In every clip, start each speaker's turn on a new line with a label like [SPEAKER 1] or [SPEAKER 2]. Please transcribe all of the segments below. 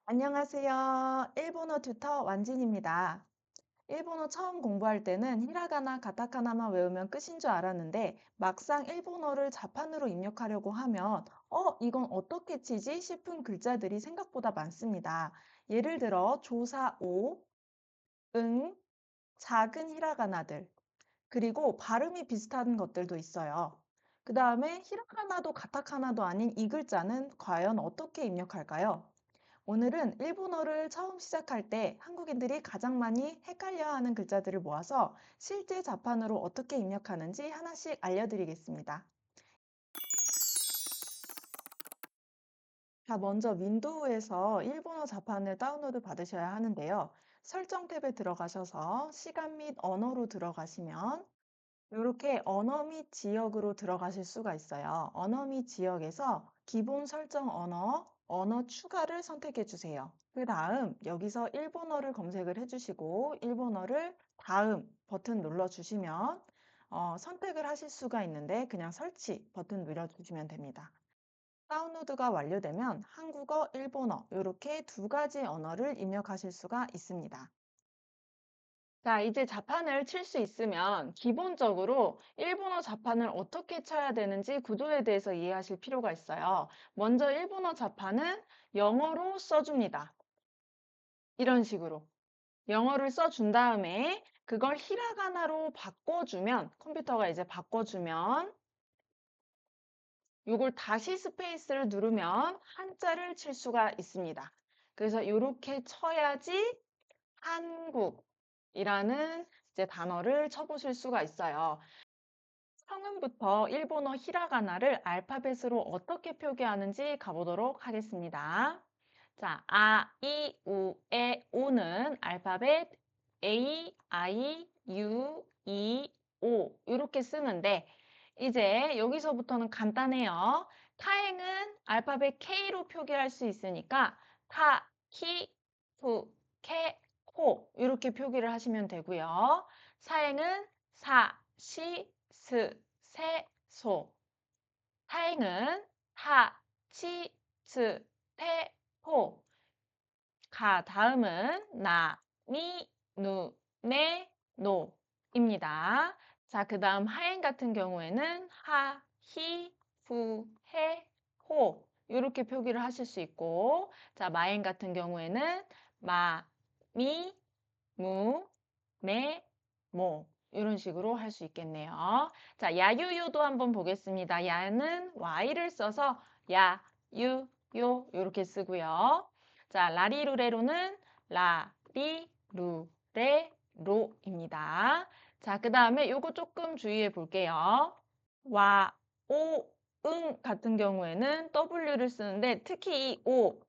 [SPEAKER 1] 안녕하세요. 일본어 튜터 완진입니다. 일본어 처음 공부할 때는 히라가나 가타카나만 외우면 끝인 줄 알았는데 막상 일본어를 자판으로 입력하려고 하면 이건 어떻게 치지 싶은 글자들이 생각보다 많습니다. 예를 들어 조사 오, 응, 작은 히라가나들, 그리고 발음이 비슷한 것들도 있어요. 그 다음에 히라가나도 가타카나도 아닌 이 글자는 과연 어떻게 입력할까요? 오늘은 일본어를 처음 시작할 때 한국인들이 가장 많이 헷갈려하는 글자들을 모아서 실제 자판으로 어떻게 입력하는지 하나씩 알려드리겠습니다. 자, 먼저 윈도우에서 일본어 자판을 다운로드 받으셔야 하는데요. 설정 탭에 들어가셔서 시간 및 언어로 들어가시면 이렇게 언어 및 지역으로 들어가실 수가 있어요. 언어 및 지역에서 기본 설정 언어 추가를 선택해 주세요. 그 다음 여기서 일본어를 검색을 해주시고 일본어를 다음 버튼 눌러주시면 선택을 하실 수가 있는데 그냥 설치 버튼 눌러주시면 됩니다. 다운로드가 완료되면 한국어, 일본어 이렇게 두 가지 언어를 입력하실 수가 있습니다. 자, 이제 자판을 칠 수 있으면 기본적으로 일본어 자판을 어떻게 쳐야 되는지 구조에 대해서 이해하실 필요가 있어요. 먼저 일본어 자판은 영어로 써줍니다. 이런 식으로. 영어를 써준 다음에 그걸 히라가나로 바꿔주면, 컴퓨터가 이제 바꿔주면, 이걸 다시 스페이스를 누르면 한자를 칠 수가 있습니다. 그래서 이렇게 쳐야지 한국이라는 이제 단어를 쳐보실 수가 있어요. 성음부터 일본어 히라가나를 알파벳으로 어떻게 표기하는지 가보도록 하겠습니다. 자, 아, 이, 우, 에, 오는 알파벳 A, I, U, E, O 이렇게 쓰는데 이제 여기서부터는 간단해요. 타행은 알파벳 K로 표기할 수 있으니까 타, 키, 푸, 케, 코 이렇게 표기를 하시면 되고요. 사행은 사, 시, 스, 세, 소. 타행은 타, 치, 츠, 테, 포. 다음은 나, 니, 누, 네, 노입니다. 자, 그 다음 하행 같은 경우에는 하, 히, 후, 해, 호 이렇게 표기를 하실 수 있고 자, 마행 같은 경우에는 마, 미, 무, 매, 모 이런 식으로 할 수 있겠네요. 자, 야유요도 한번 보겠습니다. 야는 Y를 써서 야, 유, 요 이렇게 쓰고요. 자, 라리루레로는 라, 리, 루, 레, 로입니다. 자, 그 다음에 요거 조금 주의해 볼게요. 와, 오, 응 같은 경우에는 W를 쓰는데 특히 이 오,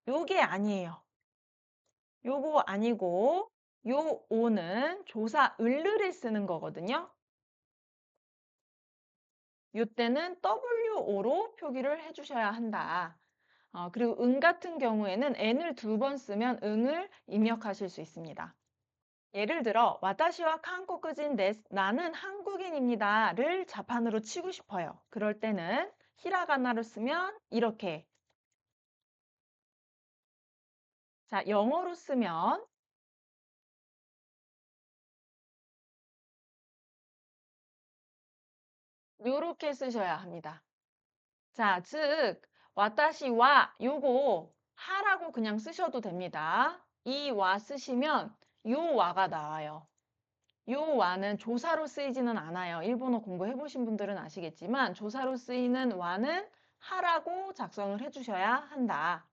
[SPEAKER 1] 요게 아니에요. 요거 아니고 요 오는 조사 을를 쓰는 거거든요. 요때는 WO로 표기를 해주셔야 한다. 그리고 응 같은 경우에는 N을 두 번 쓰면 응을 입력하실 수 있습니다. 예를 들어 와타시와 한국인 데스 나는 한국인입니다를 자판으로 치고 싶어요. 그럴 때는 히라가나로 쓰면 이렇게 자 영어로 쓰면 이렇게 쓰셔야 합니다. 자, 즉 와타시와 요거 하라고 그냥 쓰셔도 됩니다. 이 와 쓰시면 요 와가 나와요. 요 와는 조사로 쓰이지는 않아요. 일본어 공부해 보신 분들은 아시겠지만 조사로 쓰이는 와는 하라고 작성을 해주셔야 한다.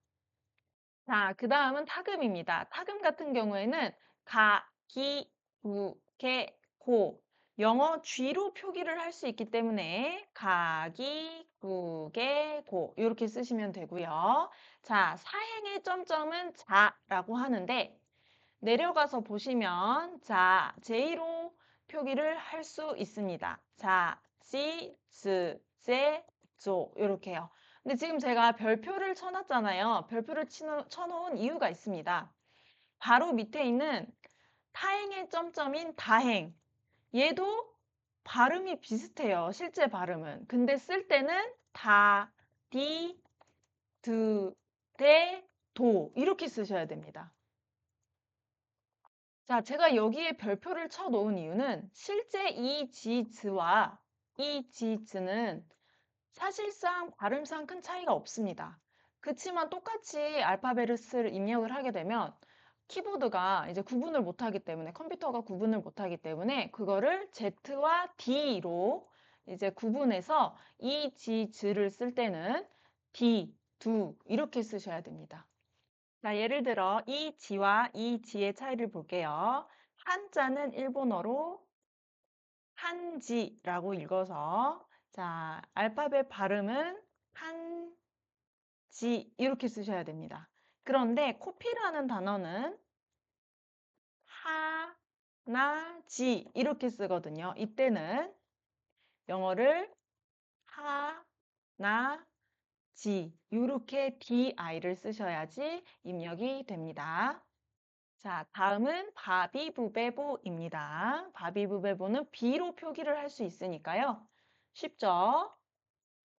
[SPEAKER 1] 자, 그 다음은 타금입니다. 타금 같은 경우에는 가, 기, 구, 개, 고 영어 G로 표기를 할 수 있기 때문에 가기, 구개, 고 이렇게 쓰시면 되고요. 자, 사행의 점점은 자라고 하는데 내려가서 보시면 자, J로 표기를 할 수 있습니다. 자, 지, 즈, 제, 조 이렇게요. 근데 지금 제가 별표를 쳐놨잖아요. 별표를 쳐놓은 이유가 있습니다. 바로 밑에 있는 타행의 점점인 다행. 얘도 발음이 비슷해요. 실제 발음은. 근데 쓸 때는 다, 디, 드, 데, 도 이렇게 쓰셔야 됩니다. 자, 제가 여기에 별표를 쳐 놓은 이유는 실제 이 지즈와 이 지즈는 사실상 발음상 큰 차이가 없습니다. 그치만 똑같이 알파벳을 입력을 하게 되면 키보드가 이제 구분을 못하기 때문에 컴퓨터가 구분을 못하기 때문에 그거를 Z와 D로 이제 구분해서 이, 지, 즈를 쓸 때는 D, 두 이렇게 쓰셔야 됩니다. 자, 예를 들어 이 지와 이 지의 차이를 볼게요. 한자는 일본어로 한지라고 읽어서 자, 알파벳 발음은 한지 이렇게 쓰셔야 됩니다. 그런데 코피라는 단어는 하나지 이렇게 쓰거든요. 이때는 영어를 하나지 이렇게 di를 쓰셔야지 입력이 됩니다. 자, 다음은 바비부베보입니다. 바비부베보는 B로 표기를 할 수 있으니까요. 쉽죠?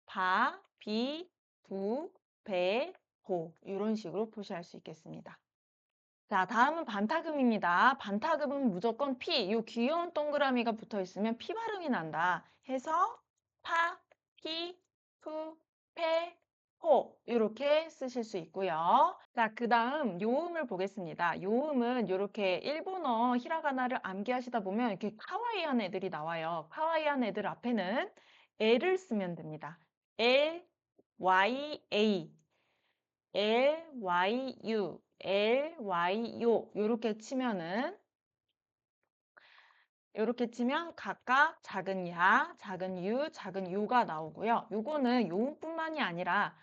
[SPEAKER 1] 바, 비, 부, 배, 보 이런 식으로 표시할 수 있겠습니다. 자, 다음은 반타금입니다. 반타금은 무조건 P, 이 귀여운 동그라미가 붙어 있으면 P 발음이 난다 해서 파, 피, 푸, 페, 호 이렇게 쓰실 수 있고요. 자, 그 다음 요음을 보겠습니다. 요음은 이렇게 일본어 히라가나를 암기하시다 보면 이렇게 카와이한 애들이 나와요. 카와이한 애들 앞에는 L을 쓰면 됩니다. L, Y, A, L, Y, U, L, Y, 요 요렇게 치면은 이렇게 치면 각각 작은 야, 작은 유, 작은 요가 나오고요. 요거는 요음뿐만이 아니라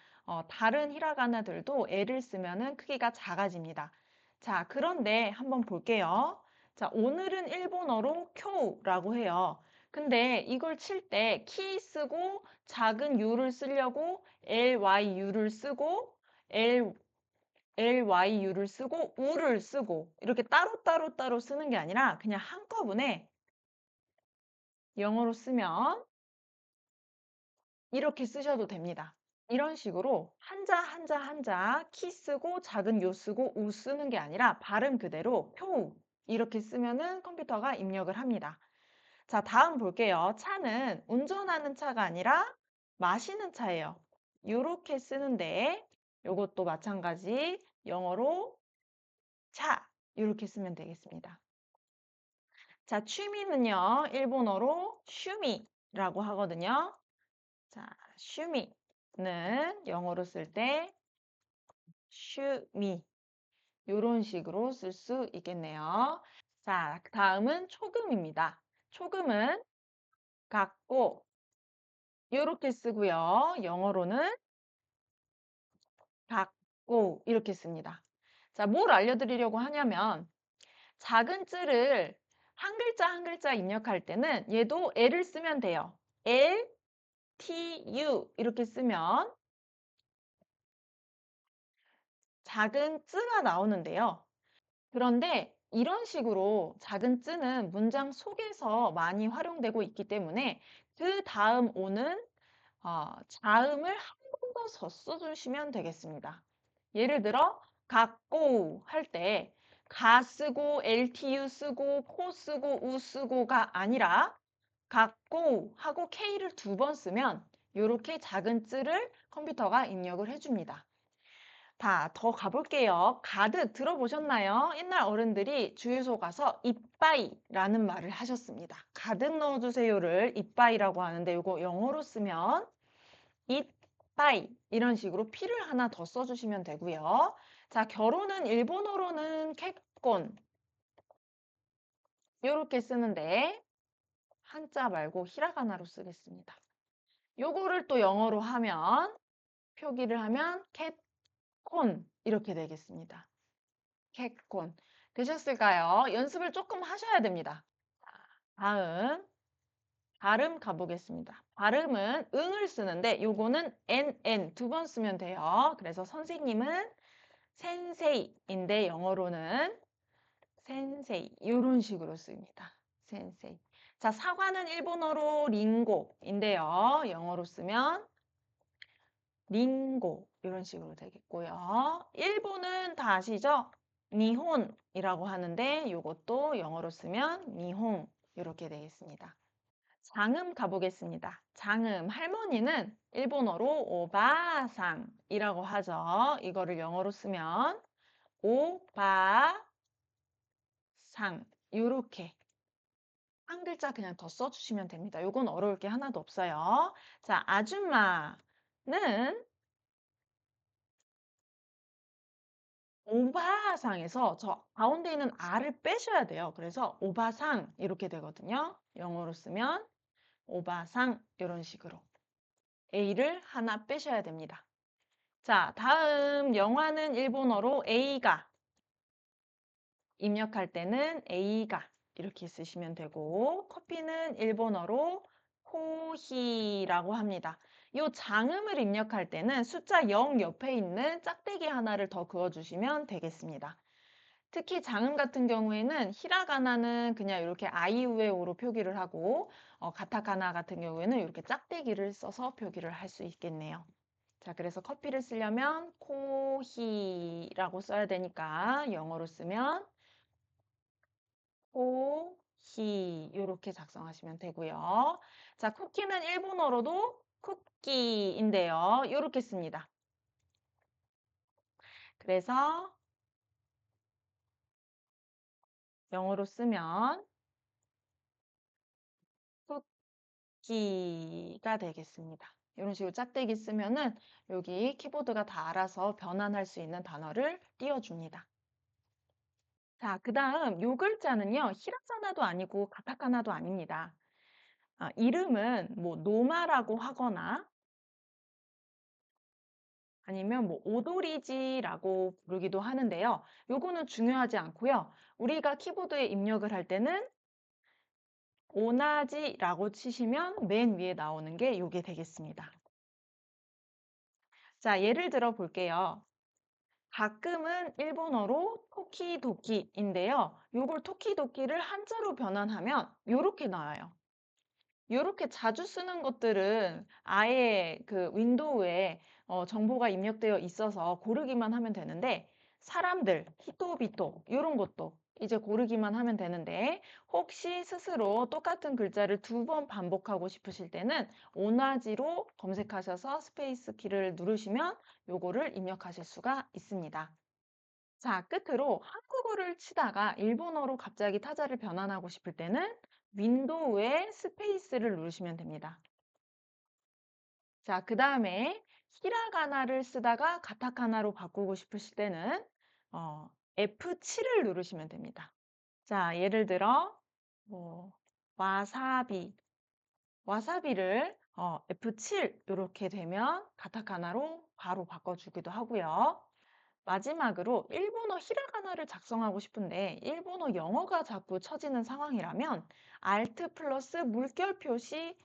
[SPEAKER 1] 다른 히라가나들도 L을 쓰면은 크기가 작아집니다. 자, 그런데 한번 볼게요. 자, 오늘은 일본어로 쿄라고 해요. 근데 이걸 칠 때 키 쓰고 작은 유를 쓰려고 LYU를 쓰고 LYU를 쓰고 우를 쓰고 이렇게 따로 쓰는 게 아니라 그냥 한꺼번에 영어로 쓰면 이렇게 쓰셔도 됩니다. 이런 식으로 한자 한자 한자 키 쓰고 작은 요 쓰고 우 쓰는 게 아니라 발음 그대로 표 이렇게 쓰면은 컴퓨터가 입력을 합니다. 자, 다음 볼게요. 차는 운전하는 차가 아니라 마시는 차예요. 요렇게 쓰는데 요것도 마찬가지 영어로 차 이렇게 쓰면 되겠습니다. 자, 취미는요. 일본어로 슈미라고 하거든요. 자, 슈미는 영어로 쓸 때 슈미 이런 식으로 쓸 수 있겠네요. 자, 다음은 초금입니다. 초금은 갖고 이렇게 쓰고요. 영어로는 갖고 이렇게 씁니다. 자, 뭘 알려드리려고 하냐면 작은 쯔를 한 글자 한 글자 입력할 때는 얘도 L을 쓰면 돼요. L, T, U 이렇게 쓰면 작은 쯔가 나오는데요. 그런데 이런 식으로 작은 쯔는 문장 속에서 많이 활용되고 있기 때문에 그 다음 오는 자음을 한 번 더 써주시면 되겠습니다. 예를 들어 갖고 할 때 가 쓰고 LTU 쓰고 코 쓰고 우 쓰고가 아니라 갖고 하고 K를 두 번 쓰면 이렇게 작은 쯔를 컴퓨터가 입력을 해줍니다. 더 가볼게요. 가득 들어보셨나요? 옛날 어른들이 주유소 가서 이빠이라는 말을 하셨습니다. 가득 넣어주세요를 이빠이라고 하는데 이거 영어로 쓰면 이빠이 이런 식으로 피를 하나 더 써주시면 되고요. 자, 결혼은 일본어로는 켓곤 이렇게 쓰는데 한자 말고 히라가나로 쓰겠습니다. 요거를 또 영어로 하면 표기를 하면 캣콘 이렇게 되겠습니다. 캣콘 되셨을까요? 연습을 조금 하셔야 됩니다. 다음 발음 가보겠습니다. 발음은 응을 쓰는데 요거는 nn 두 번 쓰면 돼요. 그래서 선생님은 센세이인데 영어로는 센세이 이런 식으로 씁니다. 센세이. 자, 사과는 일본어로 링고인데요. 영어로 쓰면 링고 이런 식으로 되겠고요. 일본은 다 아시죠? 니혼이라고 하는데 이것도 영어로 쓰면 니홍 이렇게 되겠습니다. 장음 가보겠습니다. 장음, 할머니는 일본어로 오바상이라고 하죠. 이거를 영어로 쓰면 오바상 이렇게 한 글자 그냥 더 써주시면 됩니다. 이건 어려울 게 하나도 없어요. 자, 아줌마는 오바상에서 저 가운데 있는 아를 빼셔야 돼요. 그래서 오바상 이렇게 되거든요. 영어로 쓰면 오바상 이런 식으로 A를 하나 빼셔야 됩니다. 자, 다음 영화는 일본어로 A가 입력할 때는 A가 이렇게 쓰시면 되고 커피는 일본어로 코히라고 합니다. 이 장음을 입력할 때는 숫자 0 옆에 있는 짝대기 하나를 더 그어주시면 되겠습니다. 특히 장음 같은 경우에는 히라가나는 그냥 이렇게 아이우에 오로 표기를 하고 가타카나 같은 경우에는 이렇게 짝대기를 써서 표기를 할 수 있겠네요. 자, 그래서 커피를 쓰려면 코히라고 써야 되니까 영어로 쓰면 코히 이렇게 작성하시면 되고요. 자, 쿠키는 일본어로도 쿠키인데요. 이렇게 씁니다. 그래서 영어로 쓰면 쿠키가 되겠습니다. 이런 식으로 짝대기 쓰면은 여기 키보드가 다 알아서 변환할 수 있는 단어를 띄워줍니다. 자, 그 다음 요 글자는요, 히라가나도 아니고 가타카나도 아닙니다. 이름은 뭐 노마라고 하거나 아니면 뭐 오도리지라고 부르기도 하는데요. 요거는 중요하지 않고요. 우리가 키보드에 입력을 할 때는 오나지라고 치시면 맨 위에 나오는 게 요게 되겠습니다. 자, 예를 들어 볼게요. 가끔은 일본어로 토키도키인데요. 요걸 토키도키를 한자로 변환하면 요렇게 나와요. 요렇게 자주 쓰는 것들은 아예 그 윈도우에 정보가 입력되어 있어서 고르기만 하면 되는데 사람들, 히토비토 이런 것도 이제 고르기만 하면 되는데 혹시 스스로 똑같은 글자를 2번 반복하고 싶으실 때는 오나지로 검색하셔서 스페이스 키를 누르시면 요거를 입력하실 수가 있습니다. 자, 끝으로 한국어를 치다가 일본어로 갑자기 타자를 변환하고 싶을 때는 윈도우에 스페이스를 누르시면 됩니다. 자, 그 다음에 히라가나를 쓰다가 가타카나로 바꾸고 싶으실 때는 F7을 누르시면 됩니다. 자, 예를 들어 뭐 와사비, 와사비를 F7 이렇게 되면 가타카나로 바로 바꿔주기도 하고요. 마지막으로 일본어 히라가나를 작성하고 싶은데 일본어 영어가 자꾸 쳐지는 상황이라면 Alt 플러스 물결 표시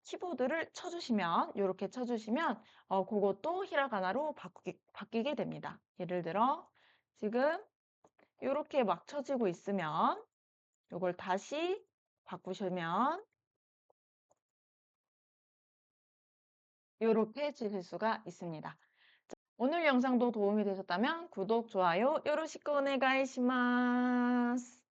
[SPEAKER 1] 키보드를 쳐주시면 이렇게 쳐주시면 그것도 히라가나로 바뀌게 됩니다. 예를 들어 지금 이렇게 막 쳐지고 있으면 이걸 다시 바꾸시면 이렇게 치실 수가 있습니다. 오늘 영상도 도움이 되셨다면 구독, 좋아요 요로시쿠 오네가이시마스.